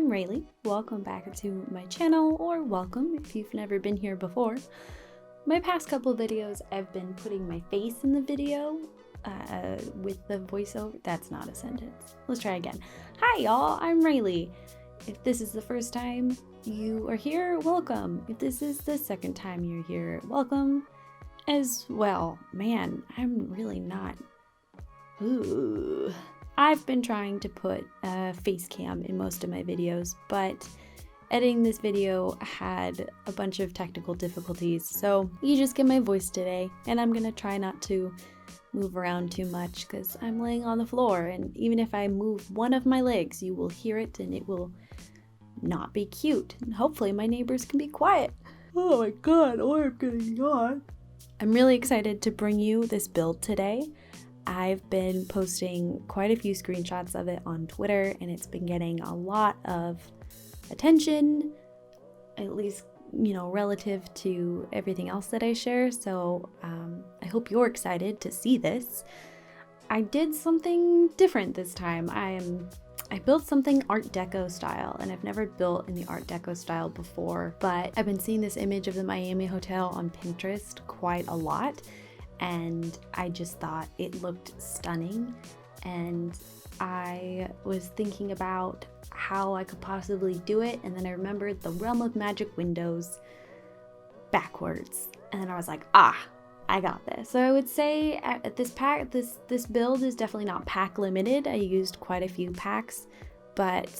I'm Rayleigh. Welcome back to my channel, or welcome if you've never been here before. My past couple videos, I've been putting my face in the video with the voiceover. That's not a sentence. Let's try again. Hi y'all, I'm Rayleigh. If this is the first time you are here, welcome. If this is the second time you're here, welcome as well. Man, I'm really not. Ooh. I've been trying to put a face cam in most of my videos, but editing this video had a bunch of technical difficulties, so you just get my voice today, and I'm gonna try not to move around too much because I'm laying on the floor, and even if I move one of my legs, you will hear it and it will not be cute. And hopefully my neighbors can be quiet. Oh my god, or I'm gonna yawn. I'm really excited to bring you this build today. I've been posting quite a few screenshots of it on Twitter, and it's been getting a lot of attention, at least, you know, relative to everything else that I share. So I hope you're excited to see this. I did something different this time. I built something Art Deco style, and I've never built in the Art Deco style before, but I've been seeing this image of the Miami hotel on Pinterest quite a lot. And I just thought it looked stunning, and I was thinking about how I could possibly do it, and then I remembered the Realm of Magic windows backwards, and then I was like, I got this. So I would say at this pack, this build is definitely not pack limited. I used quite a few packs, but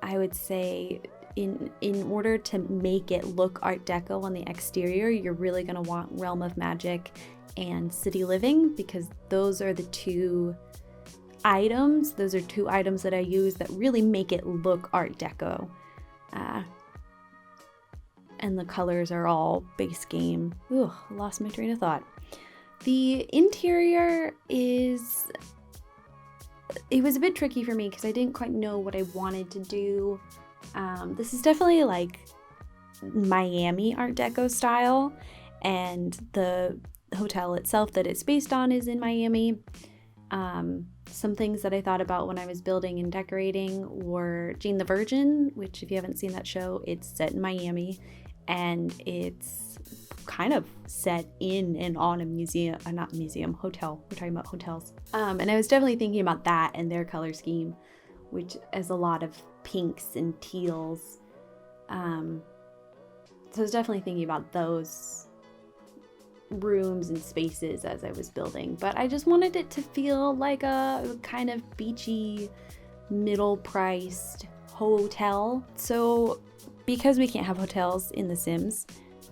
I would say in order to make it look Art Deco on the exterior, you're really gonna want Realm of Magic and City Living, because those are the two items that I use that really make it look Art Deco. And the colors are all base game. Ooh, lost my train of thought. The interior it was a bit tricky for me because I didn't quite know what I wanted to do. This is definitely like Miami Art Deco style, and the hotel itself that it's based on is in Miami. Some things that I thought about when I was building and decorating were Jane the Virgin, which if you haven't seen that show, it's set in Miami, and it's kind of set in and on a hotel. We're talking about hotels. And I was definitely thinking about that and their color scheme, which has a lot of pinks and teals. So I was definitely thinking about those rooms and spaces as I was building, but I just wanted it to feel like a kind of beachy, middle-priced hotel. So because we can't have hotels in The Sims,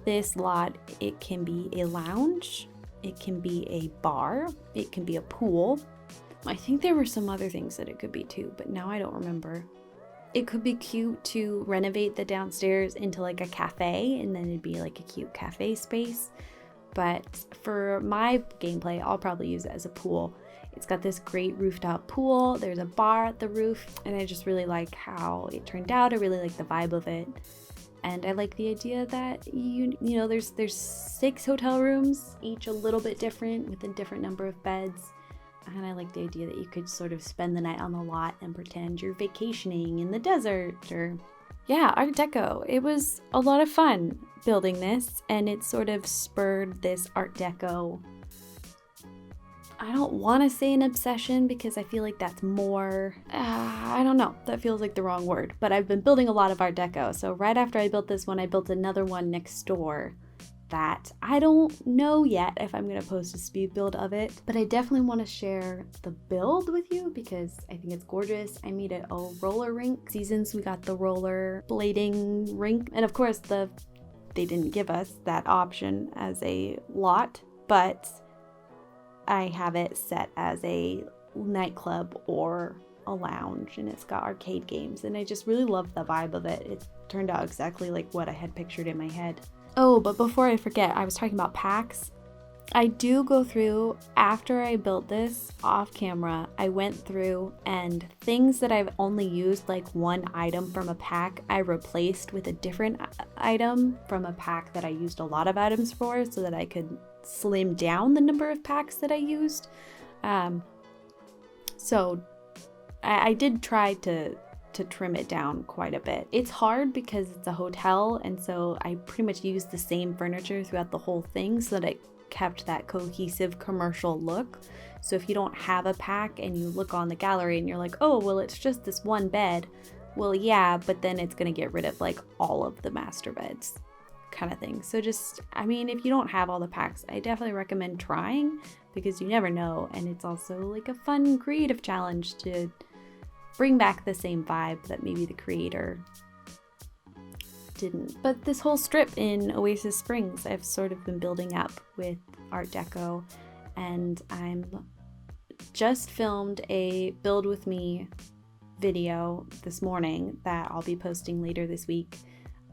this lot, it can be a lounge, it can be a bar, it can be a pool. I think there were some other things that it could be too, but now I don't remember. It could be cute to renovate the downstairs into like a cafe, and then it'd be like a cute cafe space. But for my gameplay, I'll probably use it as a pool. It's got this great rooftop pool. There's a bar at the roof, and I just really like how it turned out. I really like the vibe of it. And I like the idea that, you know, there's 6 hotel rooms, each a little bit different with a different number of beds. And I like the idea that you could sort of spend the night on the lot and pretend you're vacationing in the desert, or yeah, Art Deco. It was a lot of fun building this, and it sort of spurred this Art Deco. I don't want to say an obsession because I feel like that's more, I don't know, that feels like the wrong word, but I've been building a lot of Art Deco. So right after I built this one, I built another one next door that I don't know yet if I'm going to post a speed build of it, but I definitely want to share the build with you because I think it's gorgeous. I made it a roller rink. Seasons, we got the roller blading rink, and of course they didn't give us that option as a lot, but I have it set as a nightclub or a lounge, and it's got arcade games, and I just really love the vibe of it. It turned out exactly like what I had pictured in my head. Oh, but before I forget, I was talking about packs. I do go through, after I built this off camera, I went through and things that I've only used like one item from a pack, I replaced with a different item from a pack that I used a lot of items for, so that I could slim down the number of packs that I used. So I did try to to trim it down quite a bit. It's hard because it's a hotel, and so I pretty much used the same furniture throughout the whole thing so that it kept that cohesive commercial look. So if you don't have a pack and you look on the gallery and you're like, oh, well, it's just this one bed. Well, yeah, but then it's gonna get rid of like all of the master beds kind of thing. So just, I mean, if you don't have all the packs, I definitely recommend trying because you never know. And it's also like a fun creative challenge to bring back the same vibe that maybe the creator didn't. But this whole strip in Oasis Springs, I've sort of been building up with Art Deco, and I'm just filmed a Build With Me video this morning that I'll be posting later this week.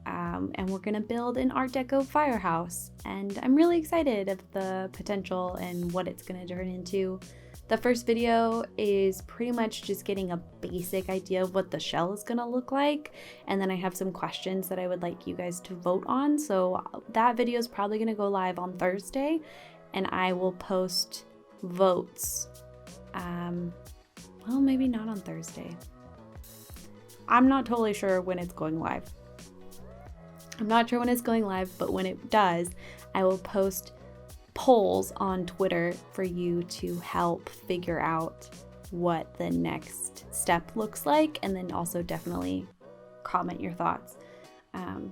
And we're gonna build an Art Deco firehouse, and I'm really excited of the potential and what it's gonna turn into. The first video is pretty much just getting a basic idea of what the shell is gonna look like, and then I have some questions that I would like you guys to vote on. So that video is probably gonna go live on Thursday, and I will post votes. Well, maybe not on Thursday. I'm not totally sure when it's going live. But when it does, I will post polls on Twitter for you to help figure out what the next step looks like, and then also definitely comment your thoughts,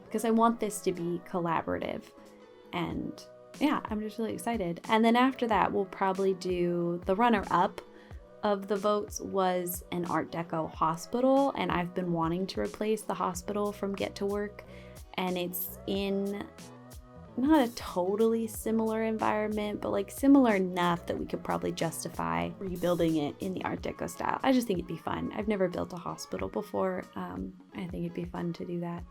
because I want this to be collaborative, and yeah, I'm just really excited. And then after that, we'll probably do the runner-up of the votes was an Art Deco hospital, and I've been wanting to replace the hospital from Get to Work, and it's in not a totally similar environment, but like similar enough that we could probably justify rebuilding it in the Art Deco style. I just think it'd be fun. I've never built a hospital before. I think it'd be fun to do that.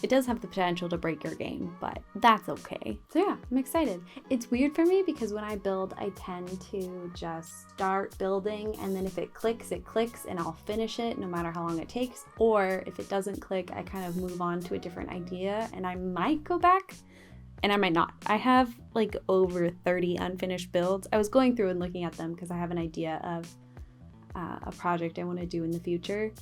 It does have the potential to break your game, but that's okay. So yeah, I'm excited. It's weird for me because when I build, I tend to just start building, and then if it clicks, and I'll finish it no matter how long it takes. Or if it doesn't click, I kind of move on to a different idea, and I might go back and I might not. I have like over 30 unfinished builds. I was going through and looking at them because I have an idea of a project I want to do in the future.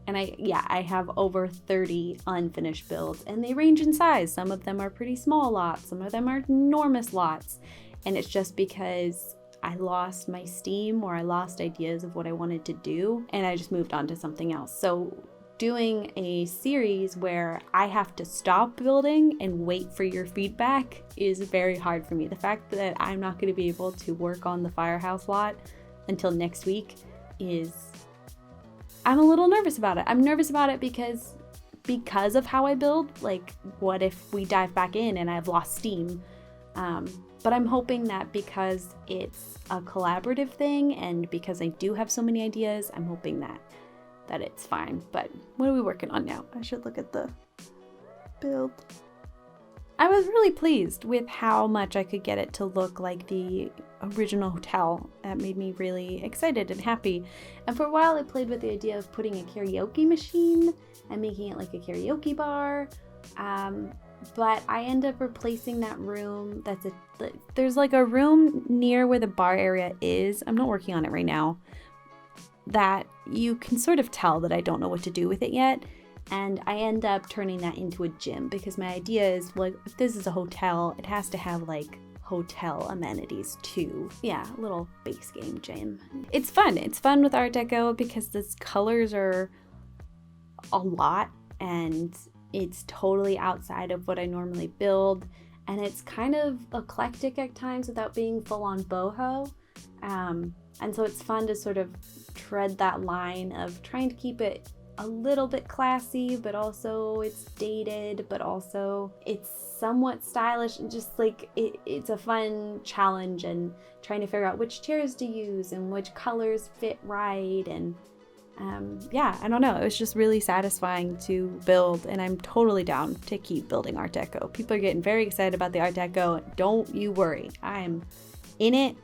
And I have over 30 unfinished builds, and they range in size. Some of them are pretty small lots, some of them are enormous lots. And it's just because I lost my steam, or I lost ideas of what I wanted to do, and I just moved on to something else. So doing a series where I have to stop building and wait for your feedback is very hard for me. The fact that I'm not going to be able to work on the firehouse lot until next week I'm a little nervous about it. I'm nervous about it because of how I build. Like, what if we dive back in and I've lost steam? But I'm hoping that because it's a collaborative thing and because I do have so many ideas, I'm hoping that it's fine. But what are we working on now? I should look at the build. I was really pleased with how much I could get it to look like the original hotel. That made me really excited and happy. And for a while I played with the idea of putting a karaoke machine and making it like a karaoke bar. But I end up replacing that room. There's like a room near where the bar area is. I'm not working on it right now. That you can sort of tell that I don't know what to do with it yet. And I end up turning that into a gym because my idea is, like, if this is a hotel, it has to have like hotel amenities too. Yeah, a little base game gym. It's fun. It's fun with Art Deco because the colors are a lot and it's totally outside of what I normally build. And it's kind of eclectic at times without being full on boho. And so it's fun to sort of tread that line of trying to keep it a little bit classy, but also it's dated, but also it's somewhat stylish, and just like it's a fun challenge, and trying to figure out which chairs to use and which colors fit right. And yeah, I don't know, it was just really satisfying to build, and I'm totally down to keep building Art Deco. People are getting very excited about the Art Deco. Don't you worry, I'm in it.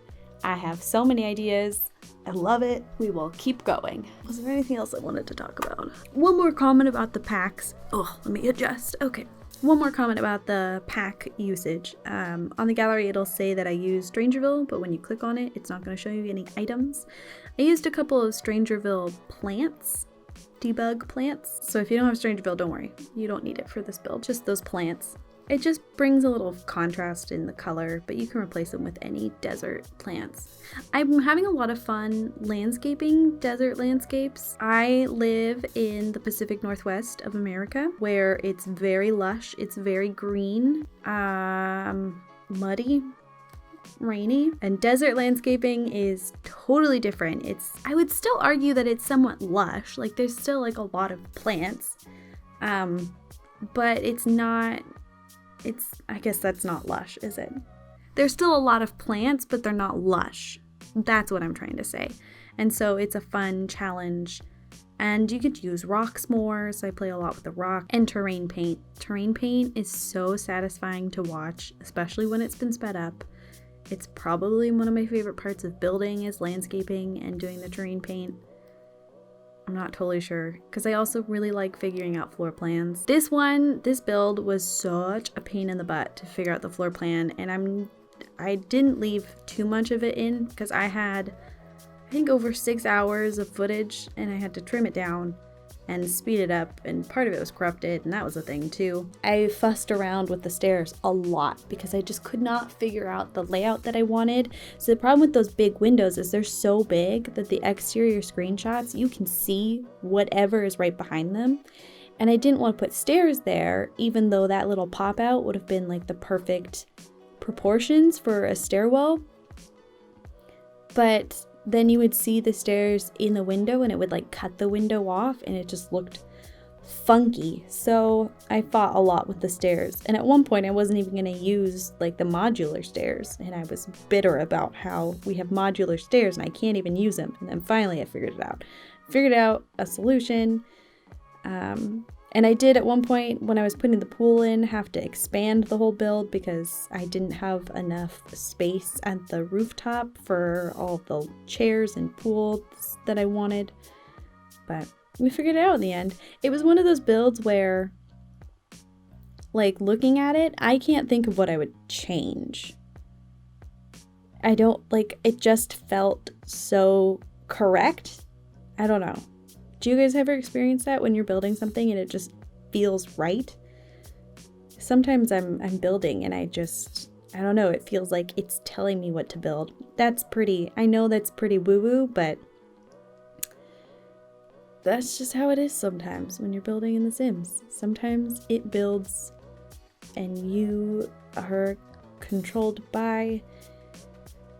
I have so many ideas. I love it. We will keep going. Was there anything else I wanted to talk about? One more comment about the packs. Oh, let me adjust. Okay. One more comment about the pack usage. On the gallery, it'll say that I use Strangerville, but when you click on it, it's not going to show you any items. I used a couple of Strangerville plants debug plants. So if you don't have strange build, don't worry. You don't need it for this build, just those plants. It just brings a little contrast in the color, but you can replace them with any desert plants. I'm having a lot of fun landscaping desert landscapes. I live in the Pacific Northwest of America, where it's very lush, it's very green, muddy, rainy, and desert landscaping is totally different. I would still argue that it's somewhat lush, like there's still like a lot of plants, but it's not, I guess that's not lush, is it? There's still a lot of plants, but they're not lush. That's what I'm trying to say. And so it's a fun challenge, and you could use rocks more, so I play a lot with the rock, and terrain paint. Terrain paint is so satisfying to watch, especially when it's been sped up. It's probably one of my favorite parts of building is landscaping and doing the terrain paint. I'm not totally sure, because I also really like figuring out floor plans. This build was such a pain in the butt to figure out the floor plan, and I didn't leave too much of it in, because I had, I think, over 6 hours of footage, and I had to trim it down and speed it up, and part of it was corrupted, and that was a thing too. I fussed around with the stairs a lot because I just could not figure out the layout that I wanted. So the problem with those big windows is they're so big that the exterior screenshots, you can see whatever is right behind them. And I didn't want to put stairs there, even though that little pop out would have been like the perfect proportions for a stairwell. But then you would see the stairs in the window and it would like cut the window off, and it just looked funky. So I fought a lot with the stairs, and at one point I wasn't even going to use like the modular stairs, and I was bitter about how we have modular stairs and I can't even use them. And then finally I figured out a solution. And I did at one point, when I was putting the pool in, have to expand the whole build because I didn't have enough space at the rooftop for all the chairs and pools that I wanted. But we figured it out in the end. It was one of those builds where, like, looking at it, I can't think of what I would change. It just felt so correct. I don't know. Do you guys ever experience that when you're building something and it just feels right? Sometimes I'm building and I don't know, it feels like it's telling me what to build. I know that's pretty woo-woo, but that's just how it is sometimes when you're building in The Sims. Sometimes it builds and you are controlled by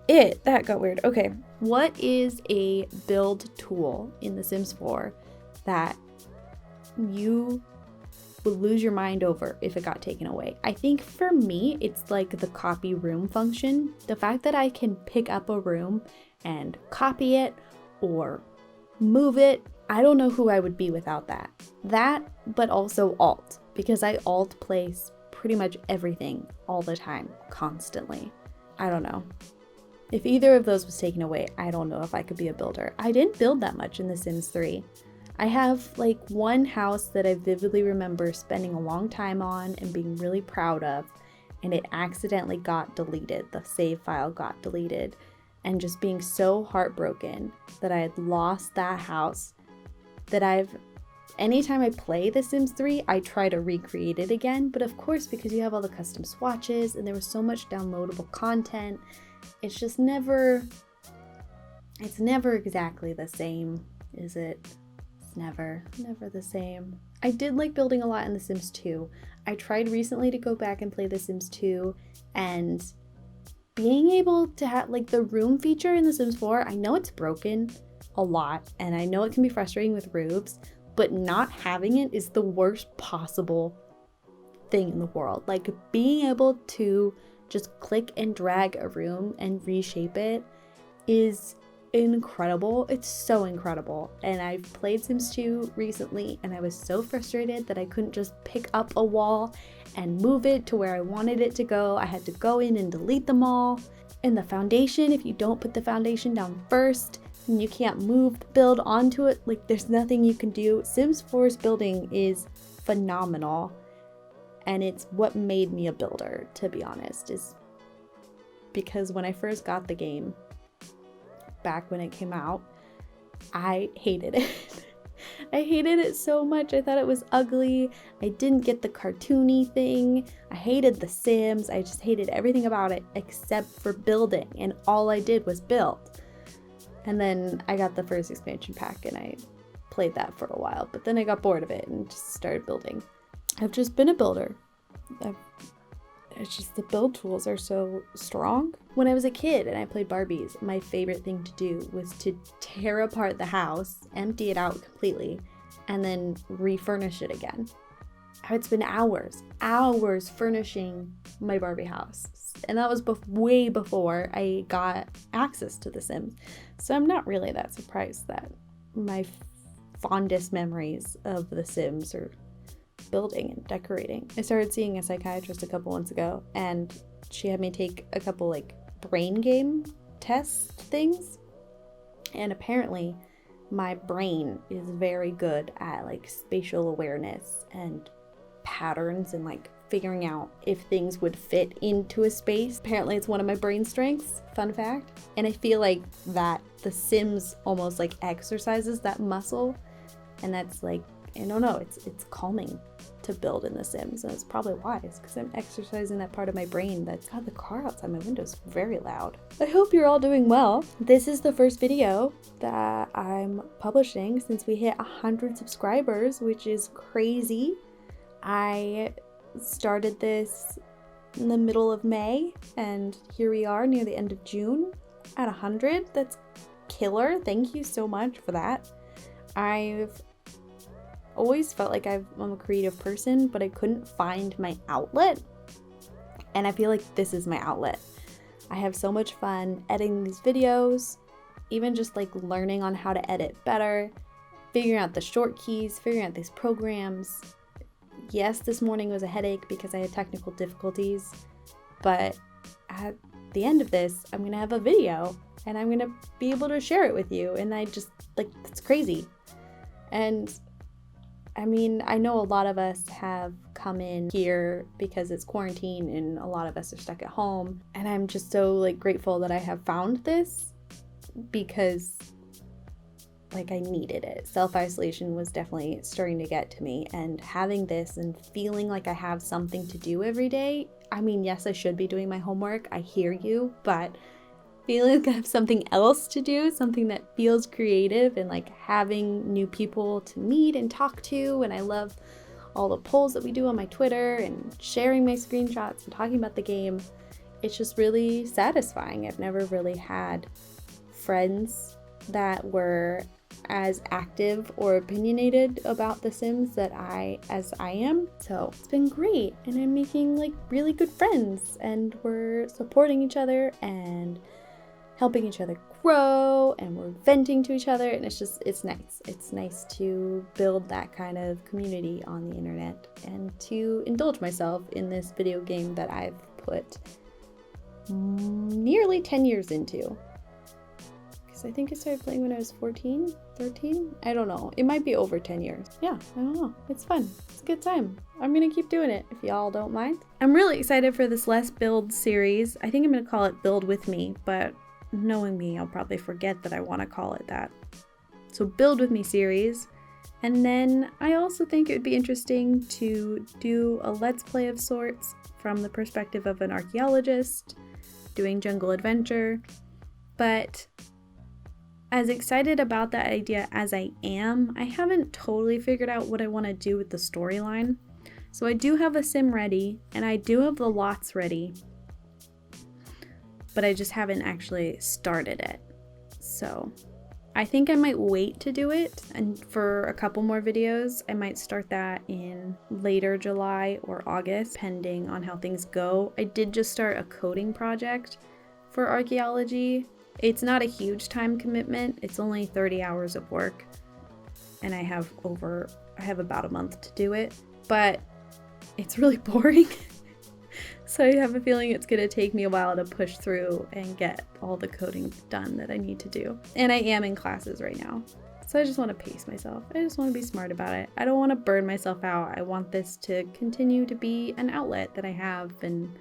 it. That got weird. Okay. What is a build tool in The Sims 4 that you would lose your mind over if it got taken away? I think for me, it's like the copy room function. The fact that I can pick up a room and copy it or move it. I don't know who I would be without that. That, but also alt, because I alt place pretty much everything all the time, constantly. I don't know. If either of those was taken away, I don't know if I could be a builder. I didn't build that much in The Sims 3. I have like one house that I vividly remember spending a long time on and being really proud of, and it accidentally got deleted. The save file got deleted, and just being so heartbroken that I had lost that house, that anytime I play The Sims 3, I try to recreate it again. But of course, because you have all the custom swatches and there was so much downloadable content, it's never exactly the same, is it? It's never the same. I did like building a lot in The Sims 2. I tried recently to go back and play The Sims 2, and being able to have like the room feature in The Sims 4, I know it's broken a lot, and I know it can be frustrating with roofs, but not having it is the worst possible thing in the world. Like, being able to just click and drag a room and reshape it is incredible. It's so incredible. And I've played Sims 2 recently, and I was so frustrated that I couldn't just pick up a wall and move it to where I wanted it to go. I had to go in and delete them all. And the foundation, if you don't put the foundation down first, and you can't move the build onto it, like, there's nothing you can do. Sims 4's building is phenomenal. And it's what made me a builder, to be honest, is because when I first got the game, back when it came out, I hated it. I hated it so much. I thought it was ugly. I didn't get the cartoony thing. I hated The Sims. I just hated everything about it except for building, and all I did was build. And then I got the first expansion pack and I played that for a while, but then I got bored of it and just started building. I've just been a builder. It's just the build tools are so strong. When I was a kid and I played Barbies, my favorite thing to do was to tear apart the house, empty it out completely, and then refurnish it again. I would spend hours furnishing my Barbie house. And that was way before I got access to The Sims. So I'm not really that surprised that my fondest memories of The Sims are building and decorating. I started seeing a psychiatrist a couple months ago, and she had me take a couple like brain game test things. And apparently my brain is very good at like spatial awareness and patterns and like figuring out if things would fit into a space. Apparently it's one of my brain strengths, fun fact. And I feel like that The Sims almost like exercises that muscle, and that's like, I don't know, it's calming to build in The Sims, and it's probably why. It's because I'm exercising that part of my brain. That's God, the car outside my window is very loud. I hope you're all doing well. This is the first video that I'm publishing since we hit 100 subscribers, which is crazy. I started this in the middle of May, and here we are near the end of June at 100. That's killer. Thank you so much for that. I've always felt like I'm a creative person, but I couldn't find my outlet, and I feel like this is my outlet. I have so much fun editing these videos, even just like learning on how to edit better, figuring out the short keys, figuring out these programs. Yes, this morning was a headache because I had technical difficulties, but at the end of this, I'm gonna have a video and I'm gonna be able to share it with you, and I just, like, it's crazy. And I mean, I know a lot of us have come in here because it's quarantine and a lot of us are stuck at home, and I'm just so like grateful that I have found this, because like I needed it. Self-isolation was definitely starting to get to me, and having this and feeling like I have something to do every day. I mean, yes, I should be doing my homework, I hear you, but feeling like I have something else to do, something that feels creative, and like having new people to meet and talk to. And I love all the polls that we do on my Twitter and sharing my screenshots and talking about the game. It's just really satisfying. I've never really had friends that were as active or opinionated about The Sims as I am. So it's been great, and I'm making like really good friends, and we're supporting each other and helping each other grow, and we're venting to each other, and it's nice. It's nice to build that kind of community on the internet and to indulge myself in this video game that I've put nearly 10 years into. Because I think I started playing when I was 14, 13? I don't know. It might be over 10 years. Yeah, I don't know. It's fun. It's a good time. I'm gonna keep doing it if y'all don't mind. I'm really excited for this Let's Build series. I think I'm gonna call it Build With Me, but knowing me, I'll probably forget that I want to call it that. So Build With Me series. And then I also think it would be interesting to do a Let's Play of sorts from the perspective of an archaeologist doing jungle adventure. But as excited about that idea as I am, I haven't totally figured out what I want to do with the storyline. So I do have a sim ready, and I do have the lots ready, but I just haven't actually started it. So I think I might wait to do it, and for a couple more videos, I might start that in later July or August, depending on how things go. I did just start a coding project for archaeology. It's not a huge time commitment. It's only 30 hours of work, and I have about a month to do it, but it's really boring. So I have a feeling it's going to take me a while to push through and get all the coding done that I need to do. And I am in classes right now, so I just want to pace myself. I just want to be smart about it. I don't want to burn myself out. I want this to continue to be an outlet that I have, and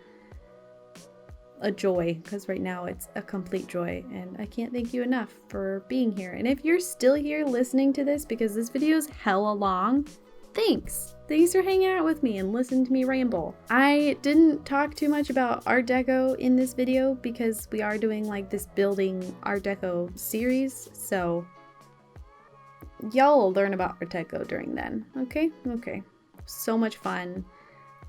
a joy, because right now it's a complete joy, and I can't thank you enough for being here. And if you're still here listening to this, because this video is hella long, thanks for hanging out with me and listening to me ramble. I didn't talk too much about Art Deco in this video because we are doing like this building Art Deco series, so y'all will learn about Art Deco during then. Okay, so much fun.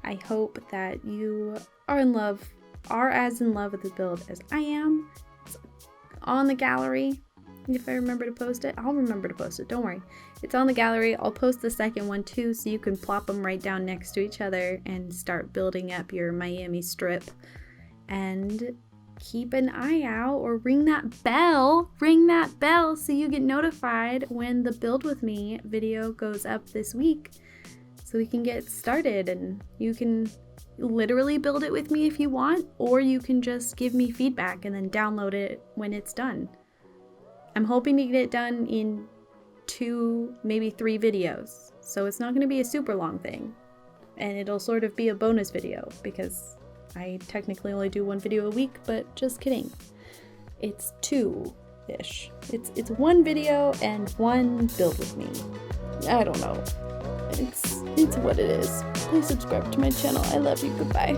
I hope that you are as in love with the build as I am. It's on the gallery. If I remember to post it, I'll remember to post it, don't worry. It's on the gallery. I'll post the second one too, so you can plop them right down next to each other and start building up your Miami strip. And keep an eye out, or ring that bell so you get notified when the Build With Me video goes up this week, so we can get started. And you can literally build it with me if you want, or you can just give me feedback and then download it when it's done. I'm hoping to get it done in 2, maybe 3 videos, so it's not going to be a super long thing, and it'll sort of be a bonus video because I technically only do 1 video a week, but just kidding. It's 2-ish. It's 1 video and 1 Build With Me. I don't know. It's what it is. Please subscribe to my channel. I love you. Goodbye.